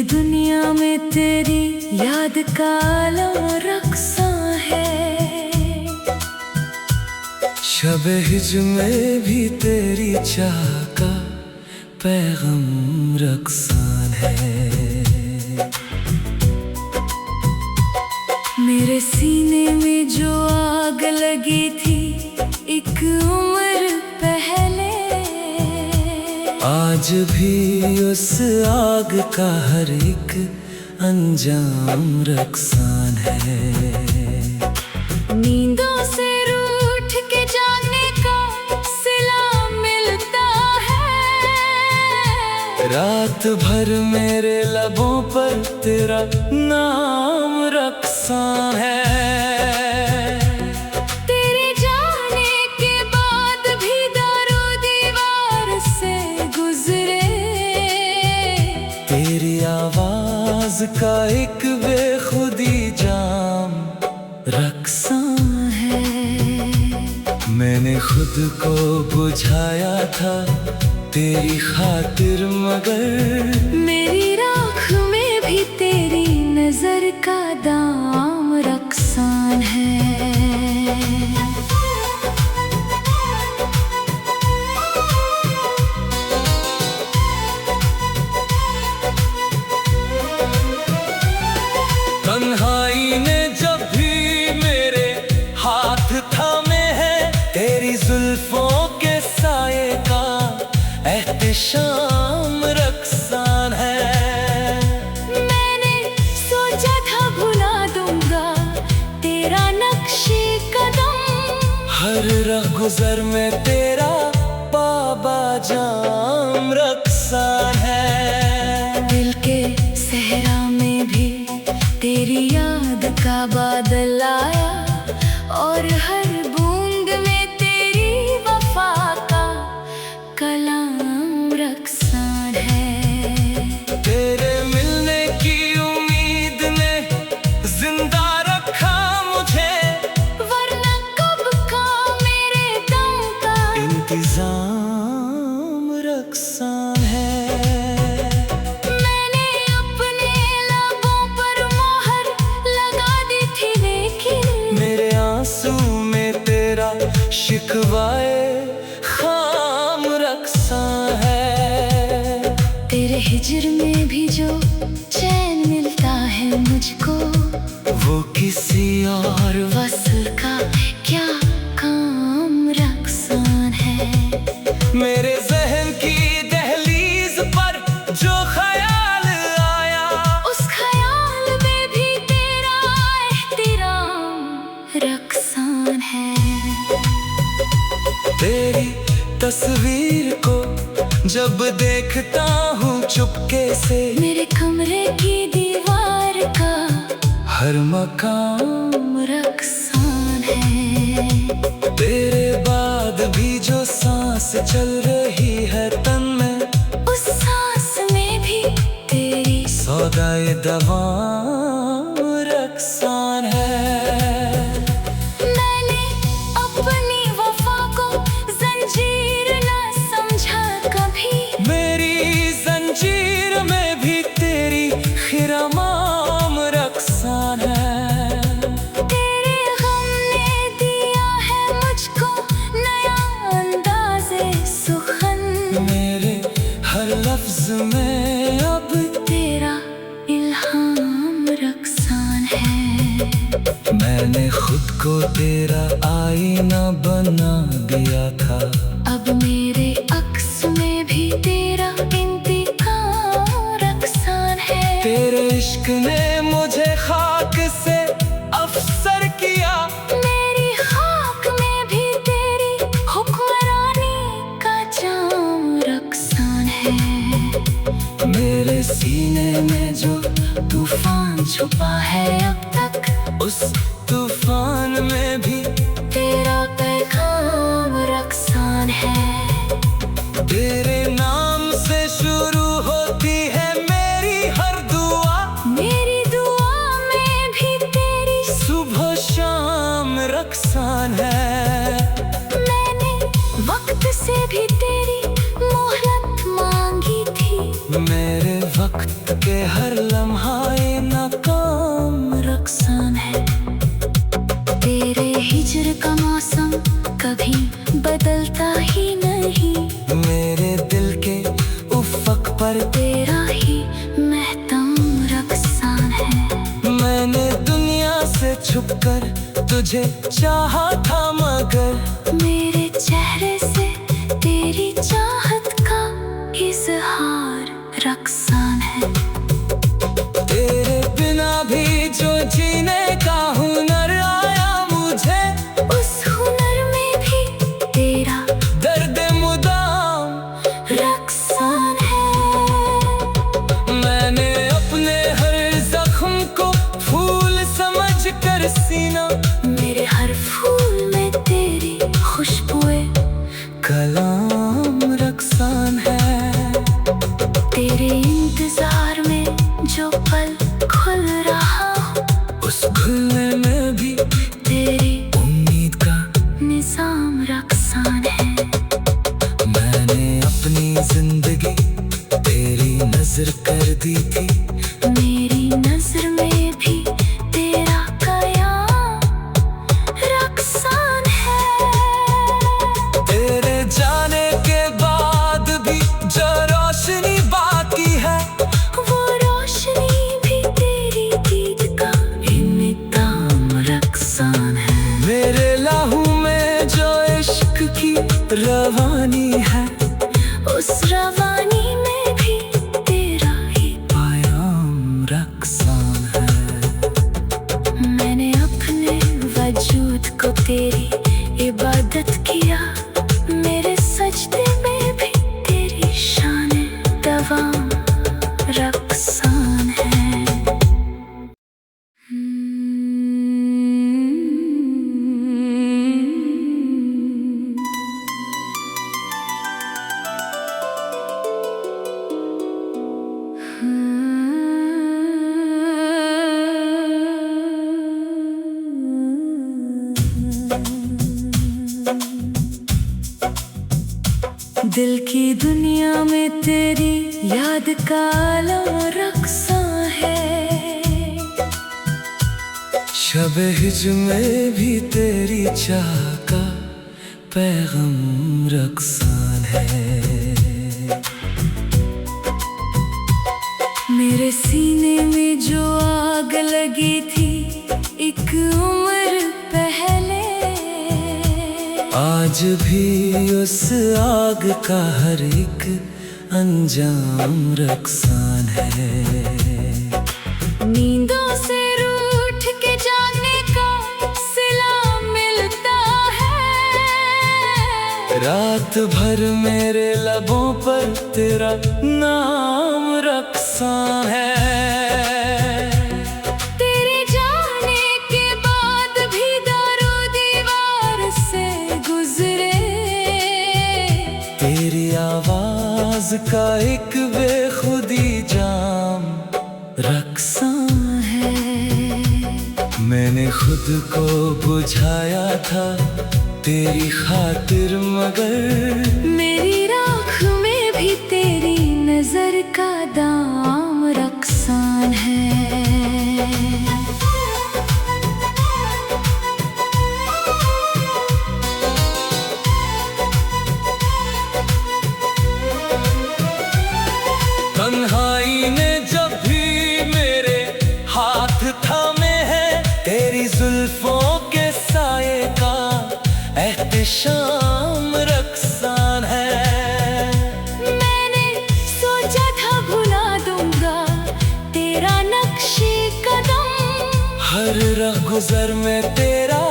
दुनिया में तेरी याद का आलम रक्सा है। शब हिज में भी तेरी चाह का पैगाम रक्सान है। मेरे सीने में जो आग लगी थी एक उम्र पहले, आज भी उस आग का हर एक अंजाम रक्सान है। नींदों से रूठ के जागने का सिला मिलता है। रात भर मेरे लबों पर तेरा नाम रक्सान है। तेरे जाने के बाद भी दारो दीवार से गुजरे, तेरी आवाज का एक बेखुदी जाम रक्सान है। मैंने खुद को बुझाया था तेरी खातिर, मगर मेरी राख में भी तेरी नजर का दाम रक्सान है। तन्हाई ने जब भी मेरे हाथ थामे हैं, तेरी जुल्फों के साये का एहतिशाम रक्सान है। मैंने सोचा था भुला दूंगा तेरा नक्शे कदम, हर रहगुजर में तेरा बाबा जाम रक्सान है। दिल के सहरा में भी तेरी याद का बादल आया, और हर बूंद में तेरी वफा का कलाम रक्सान है। तेरे मिलने की उम्मीद ने जिंदा रखा मुझे, वरना कब का मेरे दम का इंतजाम रक्सान है। मैंने अपने लबों पर मोहर लगा दी थी, लेकिन मेरे आंसू में तेरा शिकवाए खाम रक्सान है। तेरे हिजर में भी जो चैन मिलता है मुझको, वो किसी और वसल का क्या काम रक्सान है। मेरे जहन की दहलीज पर जो ख्याल आया, उस ख्याल में भी तेरा एहतिराम रक्सान है। तेरी तस्वीर को जब देखता हूँ चुपके से, मेरे कमरे की दीवार का हर मकाम रक्सान है। तेरे बाद भी जो सांस चल रही है तन में, उस सांस में भी तेरी सौदाए दवा रक्सान है। मैंने अपनी वफा को जंजीर ना समझा कभी, मेरी जंजीर में भी तेरी खिरामाम रक्सान है। तेरे गम ने दिया है मुझको नया अंदाज़े सुखन, मेरे हर लफ्ज में अब तेरा इल्हाम रक्सान है। मैंने खुद को तेरा आईना बना दिया था, अब मेरे अक्स में भी तेरा इंतकाम रक्सान है। तेरे इश्क ने मुझे खाक से अफसर किया, मेरी खाक में भी तेरी हुक्मरानी का जाम रक्सान है। मेरे सीने में जो तूफान छुपा है अब तक, उस तूफान में भी तेरा पैगाम रक्सान है। तेरे नाम से शुरू होती है मेरी हर दुआ, मेरी दुआ में भी तेरी सुबह शाम रक्सान है। मैंने वक्त से भी तेरी मोहलत मांगी थी, मेरे वक्त के हर लम्हा ये नाकाम रक्सान है। तेरे हिजर का मौसम कभी बदलता ही नहीं, मेरे दिल के उफ़क़ पर तेरा ही महतम रक्सान है। मैंने दुनिया से छुपकर तुझे चाहा था, मगर मेरे चेहरे से तेरी चाहत का इज़हार रक्सान है। तेरे बिना भी जो जीने का हुनर आया मुझे, उस हुनर में भी तेरा दर्द मुदाम रक्सान है। मैंने अपने हर जख्म को फूल समझ कर सीना, मेरे हर फूल में तेरी खुशबुए कलाम रक्सान है। तेरे इंतजार में जो पल खुल रहा हो, उस खुलने में भी तेरी उम्मीद का निजाम रक्सान है। मैंने अपनी जिंदगी तेरी नजर कर दी थी, मेरी नजर में भी तेरा कयाम रक्सान है। तेरे जाने के बाद भी जो रोशनी बाकी है, वो रोशनी भी तेरी दीद का इम्तिहान रक्सान है। मेरे लहू में जो इश्क की रवानी है, उस रवानी में भी तेरा ही पायाम रक्सान है। मैंने अपने वजूद को तेरी इबादत किया, मेरे सजदे में भी तेरी शान दवाम रक्सान है। दिल की दुनिया में तेरी याद का आलम रक्सां है। शब हिज में भी तेरी चाह का पैगाम रक्सान है। मेरे सीने में जो आग लगी थी एक उम्र पहले, आज भी उस आग का हर एक अंजाम रक्सान है। नींदों से रूठ के जागने का सिला मिलता है। रात भर मेरे लबों पर तेरा नाम रक्सान है। तेरे जाने के बाद भी दारो दीवार से गुजरे, तेरी आवाज का एक बेखुदी जाम रक्सान है। मैंने खुद को बुझाया था तेरी खातिर, मगर मेरी राख में भी तेरी नजर का दाम रक्सान है। तन्हाई ने जब भी मेरे हाथ थामे हैं, तेरी जुल्फों के साये का एहतिशाम रक्सान है। मैंने सोचा था भुला दूंगा तेरा नक्शे कदम, हर गुजर में तेरा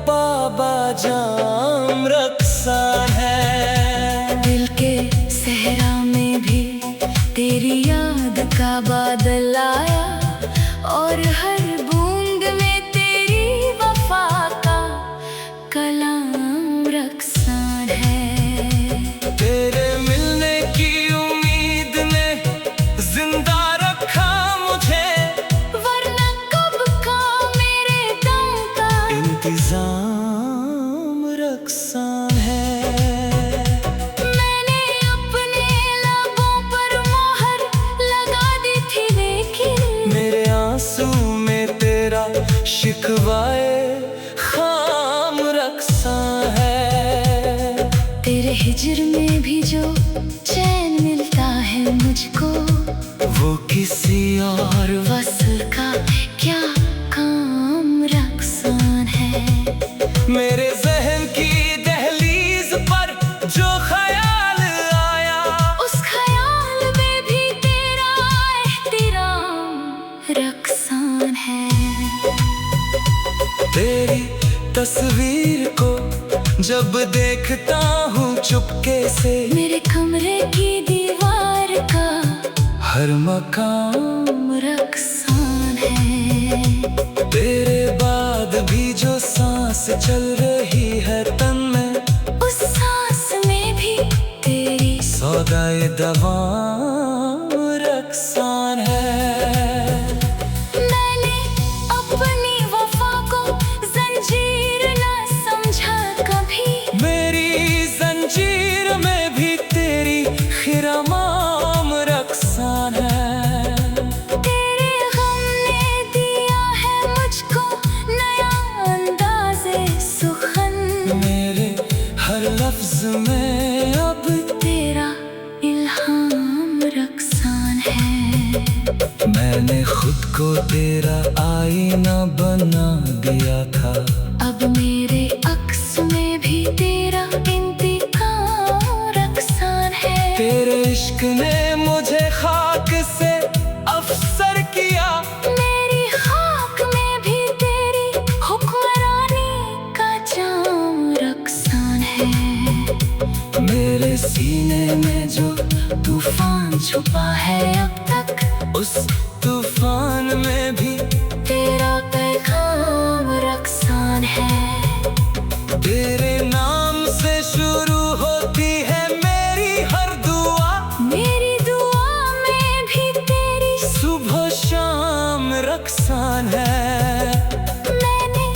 बाबा जाम रक्सान है। दिल के सहरा में भी तेरी याद का बादल आया, और हर बूंद में तेरी वफा का कलाम रक्सान है। तेरे मिलने की उम्मीद ने जिंदा रखा मुझे, वरना कब का मेरे दम का इंतजाम रक्सान है। मैंने अपने लबों पर मोहर लगा दी थी शिकवाए खाम रक्सा है। तेरे हिजर में भी जो चैन मिलता है मुझको, वो किसी और वसल का क्या काम रक्सान है। मेरे जहन की दहलीज पर जो ख्याल आया, उस ख्याल में भी तेरा एहतराम रक्सान है। तेरी तस्वीर को जब देखता हूँ चुपके से, मेरे कमरे की दीवार का हर मकाम रक्सान है। तेरे बाद भी जो सांस चल रही है तन में, उस सांस में भी तेरी सौदाए दवा रक्सान है। मैंने अपनी वफा को जंजीर ना समझा कभी, मेरी जंजीर में भी तेरी खिरामाम रक्सान है। तेरे गम ने दिया है मुझको नया अंदाज़े सुखन, मेरे हर लफ्ज में अब तेरा इल्हाम रक्सान है। मैंने खुद को तेरा आईना बना दिया था, अब मेरे अक्स में भी तेरा इंतकाम रक्सान है। तेरे इश्क ने मुझे खाक से अफसर किया, मेरी खाक में भी तेरी हुक्मरानी का जाम रक्सान है। मेरे सीने में जो तूफान छुपा है अब तक, उस तूफान में भी तेरा पैगाम रक्सान है। तेरे नाम से शुरू होती है मेरी हर दुआ, मेरी दुआ में भी तेरी सुबह शाम रक्सान है। मैंने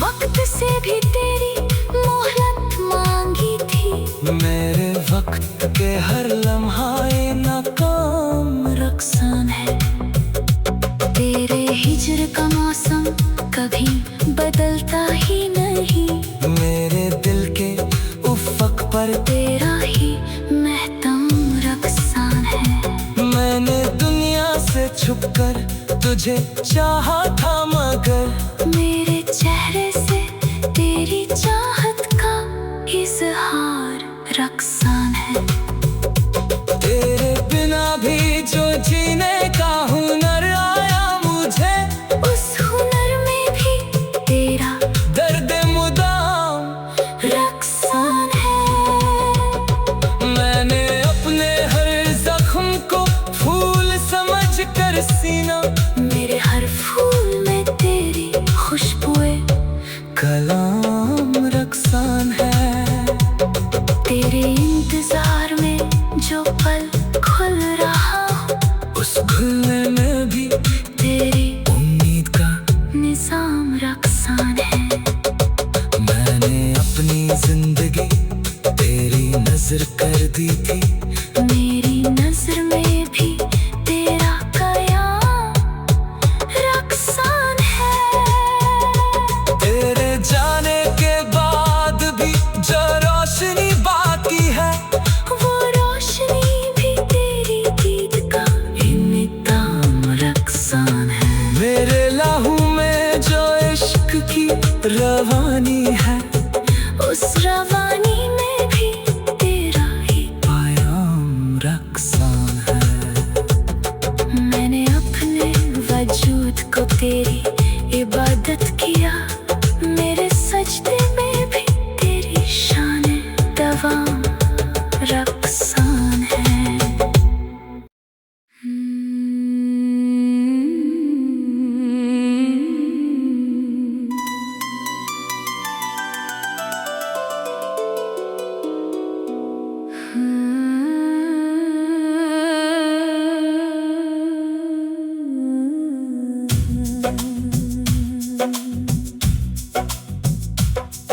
वक्त से भी तेरी मोहलत मांगी थी, मेरे वक्त के हर लम्हाए नाकाम रक्सान है। तेरे हिजर का मौसम कभी बदलता ही नहीं, मेरे दिल के उफ़क़ पर तेरा ही महतम रक्सान है। मैंने दुनिया से छुपकर तुझे चाहा था, मगर मेरे चेहरे से तेरी चाहत का इज़हार रक्सान है। तेरे बिना भी जो जीने का हुनर आया मुझे, उस हुनर में भी तेरा दर्द मुदाम रक्सान है। मैंने अपने हर जख्म को फूल समझ कर सीना, मेरे हर फूल में तेरी खुशबुए कलाम रक्सान है। तेरे इंतजार में जो पल खुल रहा हूँ, उस खुलने में भी तेरी उम्मीद का निजाम रक्सान है। मैंने अपनी जिंदगी तेरी नजर कर दी थी, मेरी नजर में भी तेरा कयाम रक्सान है। तेरे जाने के बाद भी जो रोशनी बाकी है, वो रोशनी भी तेरी दीद का इम्तिहान रक्सान है। मेरे लहू में जो इश्क की रवानी है, उस रवानी में भी तेरा ही आयाम रक्सान है। मैंने अपने वजूद को तेरी इबादत किया, मेरे सजदे में भी तेरी शान दवाम रक्सान है।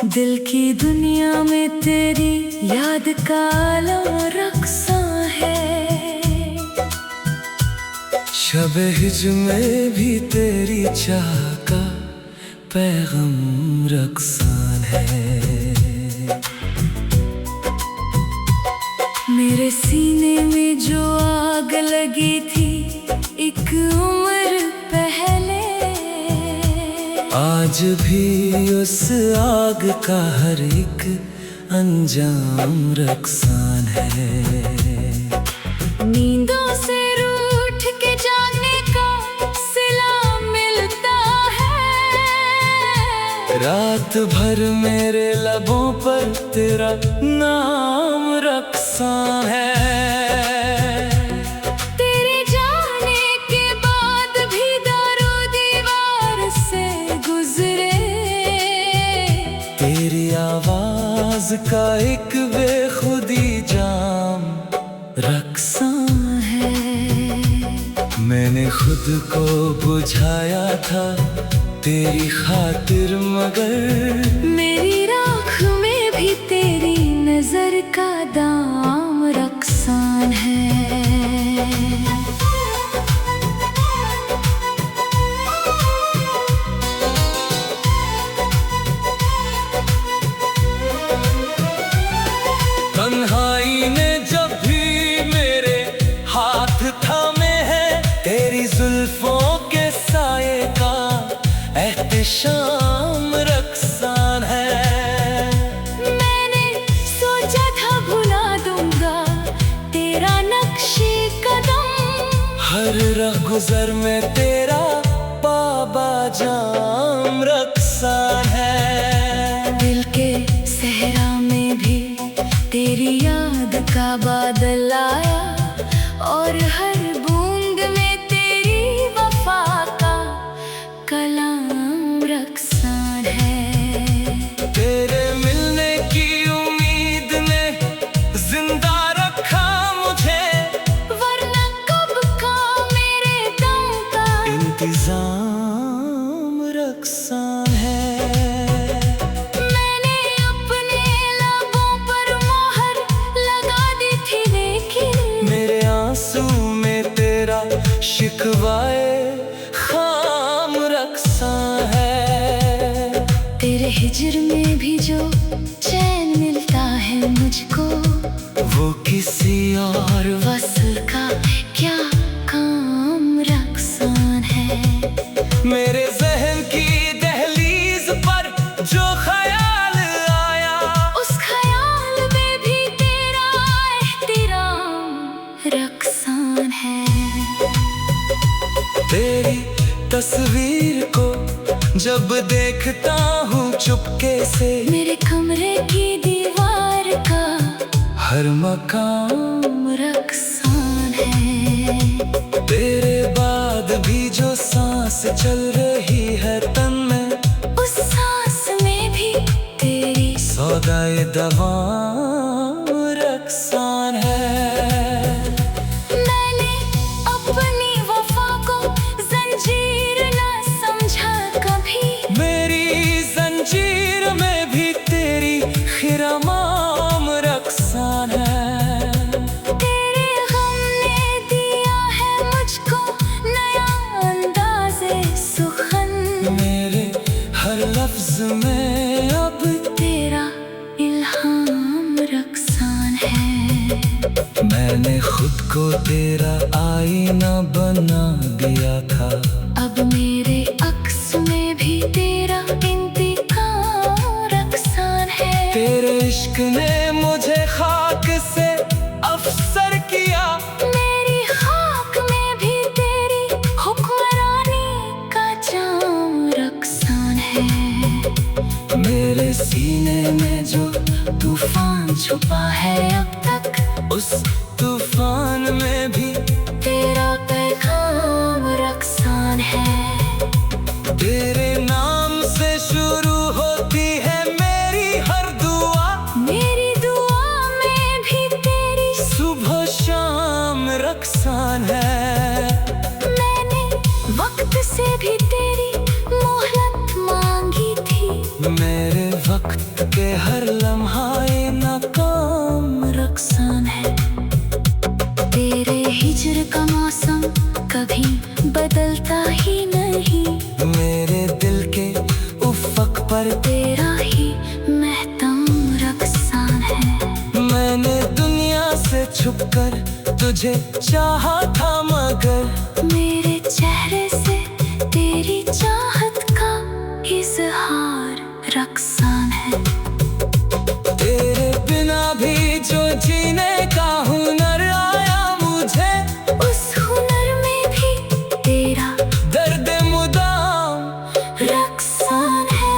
दिल की दुनिया में तेरी याद का आलम रक्सा है। शब हिज में भी तेरी चाह का पैगम रक्सान है। मेरे सीने में जो आग लगी थी एक उम्र पहले, आज भी उस आग का हर एक अंजाम रक्सान है। नींदों से रूठ के जागने का सिला मिलता है। रात भर मेरे लबों पर तेरा नाम रक्सान है। तेरे जाने के बाद भी दारो दीवार से गुजरे, तेरी आवाज का एक बेखुदी जाम रक्सान है। मैंने खुद को बुझाया था तेरी खातिर, मगर मेरी राख में भी तेरी नजर का दाम रक्सान है। तन्हाई ने जब भी मेरे हाथ थामे हैं, तेरी जुल्फों के साये का एहतिशाम रक्सान है। मैंने सोचा था भुला दूंगा तेरा नक्शे कदम, हर राह गुजर में तेरा बाबा जाम रक्सान है। दिल के सहरा में भी तेरी याद का बादल आया, और हर बूंद में तेरी वफा का कलाम रक्सान है। तेरे मिलने की उम्मीद ने जिंदा रखा मुझे, वरना कब का मेरे दम का इंतजाम रक्सान है। मैंने अपने लबों पर मोहर लगा दी थी, लेकिन मेरे आंसू में तेरा शिकवाए खाम रक्सान है। तेरे हिजर में भी जो चैन मिलता है मुझको, वो किसी और वसल का क्या काम रक्सान है। मेरे जहन की दहलीज पर जो ख्याल आया, उस ख्याल में भी तेरा एहतिराम रक्सान है। तेरी तस्वीर को जब देखता हूँ चुपके से, मेरे कमरे की दीवार का हर मकाम रक्सान है। तेरे बाद भी जो सांस चल रही है तन में, उस सांस में भी तेरी सौदाए दवाम रक्सान है। मैंने अपनी वफा को जंजीर ना समझा कभी, मेरी जंजीर में भी तेरी खिरामाम रक्सान है। तेरे गम ने दिया है मुझको नया अंदाज़े सुखन, मेरे हर लफ्ज में अब तेरा इल्हाम रक्सान है। मैंने खुद को तेरा आईना बना दिया था, अब मेरे अक्स में भी तेरा इंतकाम रक्सान है। तेरे इश्क ने मुझे खाक से अफसर किया, मेरी खाक में भी तेरी हुक्मरानी का जाम रक्सान है। मेरे सीने में जो तूफान छुपा है अब तक, उस तूफान में भी तेरा पैगाम रक्सान है। तेरे नाम से शुरू होती है मेरी हर दुआ, मेरी दुआ में भी तेरी सुबह शाम रक्सान है। मैंने वक्त से भी तेरी मोहलत मांगी थी, मेरे वक्त के हर लम्हा नाकाम रक्सान है। तेरे हिजर का मौसम कभी बदलता ही नहीं। छुपकर तुझे चाहा था, मगर मेरे चेहरे से तेरी चाहत का इजहार रक्सान है। तेरे बिना भी जो जीने का हुनर आया मुझे, उस हुनर में भी तेरा दर्द मुदाम रक्सान है।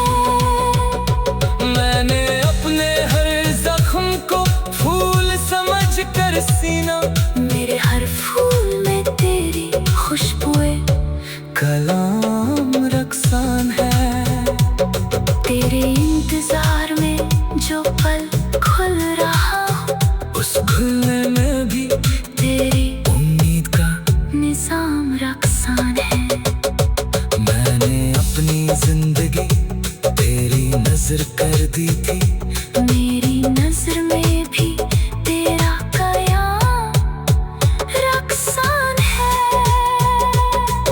मैंने अपने हर जख्म को फूल समझ कर सीना, मेरे हर फूल में तेरी खुशबुएं कलाम रक्सान है। तेरे इंतजार में जो पल खुल रहा हूँ, उस खुलने में भी तेरी उम्मीद का निजाम रक्सान है। मैंने अपनी जिंदगी तेरी नजर कर दी थी, मेरी नजर में भी तेरा कयाम रक्सान है।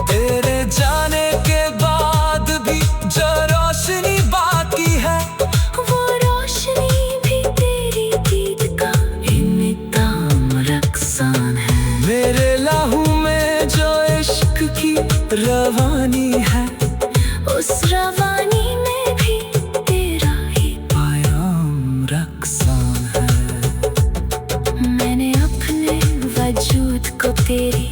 तेरे जाने के बाद भी जो रोशनी बाकी है, वो रोशनी भी तेरी दीद का इम्तिहान रक्सान है। मेरे लहू में जो इश्क की रवानी है, उस रवानी में भी तेरा ही आयाम रक्सान है। मैंने अपने वजूद को तेरी